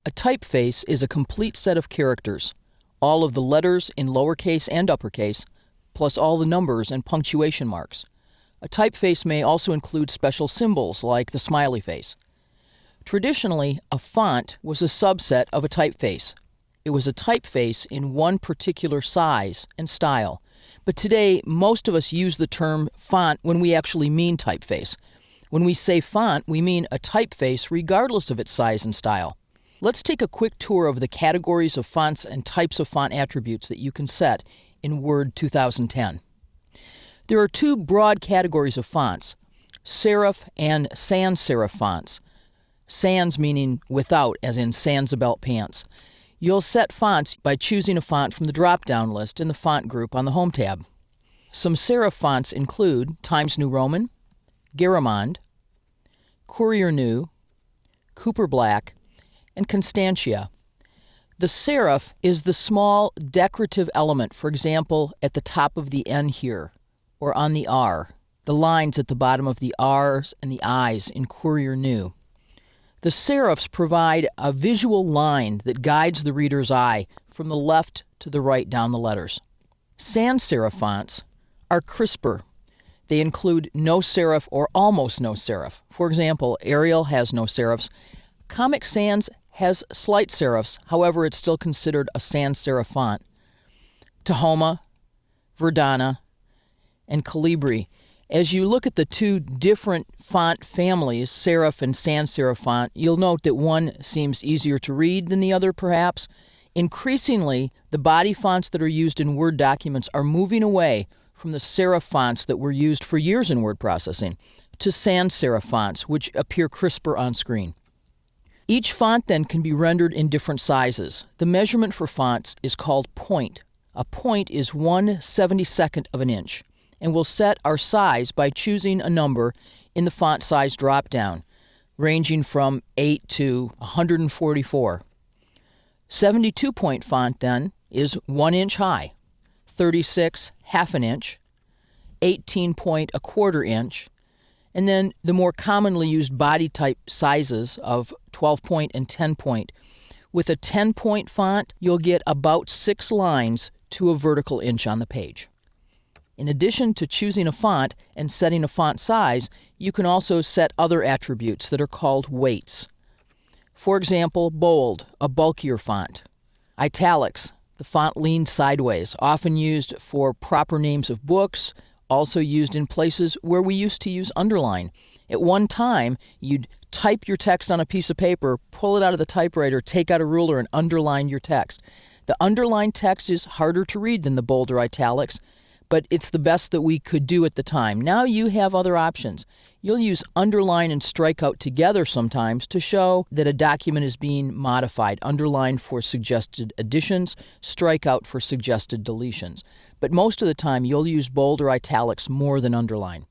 A typeface is a complete set of characters, all of the letters in lowercase and uppercase, plus all the numbers and punctuation marks. A typeface may also include special symbols like the smiley face. Traditionally, a font was a subset of a typeface. It was a typeface in one particular size and style. But today, most of us use the term font when we actually mean typeface. When we say font, we mean a typeface regardless of its size and style. Let's take a quick tour of the categories of fonts and types of font attributes that you can set in Word 2010. There are two broad categories of fonts, serif and sans serif fonts. Sans meaning without, as in sans about pants. You'll set fonts by choosing a font from the drop-down list in the font group on the Home tab. Some serif fonts include Times New Roman, Garamond, Courier New, Cooper Black, and Constantia. The serif is the small decorative element, for example, at the top of the N here, or on the R, the lines at the bottom of the R's and the I's in Courier New. The serifs provide a visual line that guides the reader's eye from the left to the right down the letters. Sans serif fonts are crisper. They include no serif or almost no serif. For example, Arial has no serifs. Comic Sans has slight serifs, however, it's still considered a sans serif font. Tahoma, Verdana, and Calibri. As you look at the two different font families, serif and sans serif font, you'll note that one seems easier to read than the other, perhaps. Increasingly, the body fonts that are used in Word documents are moving away from the serif fonts that were used for years in word processing to sans serif fonts, which appear crisper on screen. Each font then can be rendered in different sizes. The measurement for fonts is called point. A point is 1/72 of an inch, and we'll set our size by choosing a number in the font size drop-down, ranging from 8 to 144. 72-point font then is 1 inch high, 36 half an inch, 18-point a quarter inch, and then the more commonly used body type sizes of 12-point and 10-point. With a 10-point font, you'll get about 6 lines to a vertical inch on the page. In addition to choosing a font and setting a font size, you can also set other attributes that are called weights. For example, bold, a bulkier font. Italics, the font leans sideways, often used for proper names of books, also used in places where we used to use underline. At one time, you'd type your text on a piece of paper, pull it out of the typewriter, take out a ruler, and underline your text. The underlined text is harder to read than the bold or italics, but it's the best that we could do at the time. Now you have other options. You'll use underline and strikeout together sometimes to show that a document is being modified. Underline for suggested additions, strikeout for suggested deletions. But most of the time you'll use bold or italics more than underline.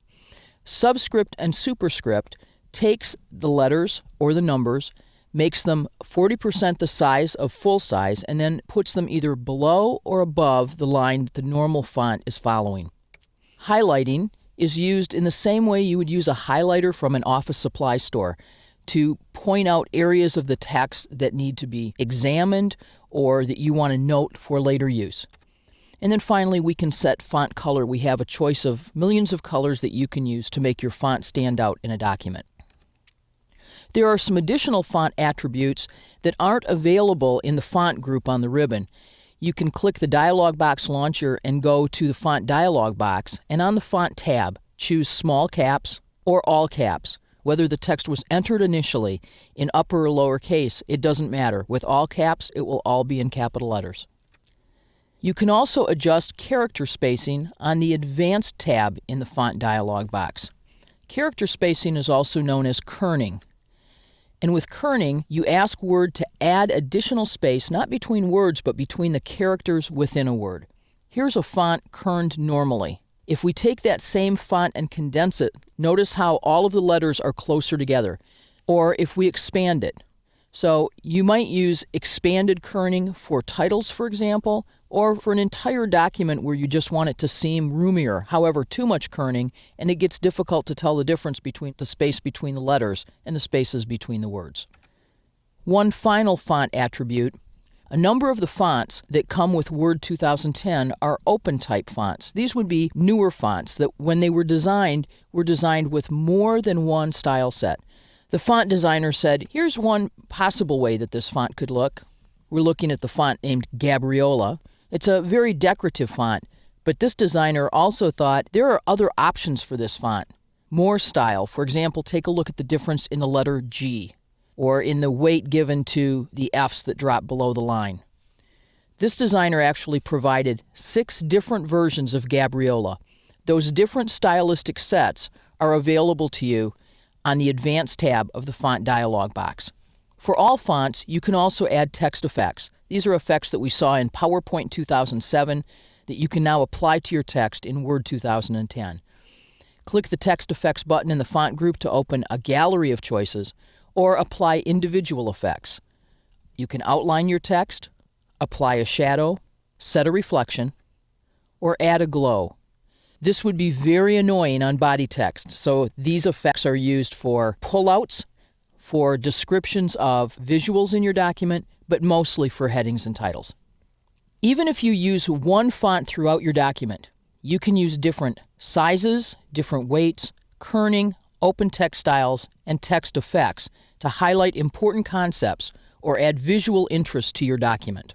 Subscript and superscript takes the letters or the numbers, makes them 40% the size of full size, and then puts them either below or above the line that the normal font is following. Highlighting is used in the same way you would use a highlighter from an office supply store to point out areas of the text that need to be examined or that you want to note for later use. And then finally, we can set font color. We have a choice of millions of colors that you can use to make your font stand out in a document. There are some additional font attributes that aren't available in the font group on the ribbon. You can click the dialog box launcher and go to the font dialog box, and on the font tab, choose small caps or all caps. Whether the text was entered initially in upper or lower case, it doesn't matter. With all caps, it will all be in capital letters. You can also adjust character spacing on the Advanced tab in the font dialog box. Character spacing is also known as kerning. And with kerning, you ask Word to add additional space, not between words, but between the characters within a word. Here's a font kerned normally. If we take that same font and condense it, notice how all of the letters are closer together. Or if we expand it. So you might use expanded kerning for titles, for example, or for an entire document where you just want it to seem roomier. However, too much kerning, and it gets difficult to tell the difference between the space between the letters and the spaces between the words. One final font attribute: a number of the fonts that come with Word 2010 are OpenType fonts. These would be newer fonts that, when they were designed with more than one style set. The font designer said, here's one possible way that this font could look. We're looking at the font named Gabriola. It's a very decorative font, but this designer also thought there are other options for this font. More style. For example, take a look at the difference in the letter G, or in the weight given to the F's that drop below the line. This designer actually provided 6 different versions of Gabriola. Those different stylistic sets are available to you on the Advanced tab of the font dialog box. For all fonts, you can also add text effects. These are effects that we saw in PowerPoint 2007 that you can now apply to your text in Word 2010. Click the Text Effects button in the font group to open a gallery of choices, or apply individual effects. You can outline your text, apply a shadow, set a reflection, or add a glow. This would be very annoying on body text, so these effects are used for pullouts, for descriptions of visuals in your document, but mostly for headings and titles. Even if you use one font throughout your document, you can use different sizes, different weights, kerning, open text styles, and text effects to highlight important concepts or add visual interest to your document.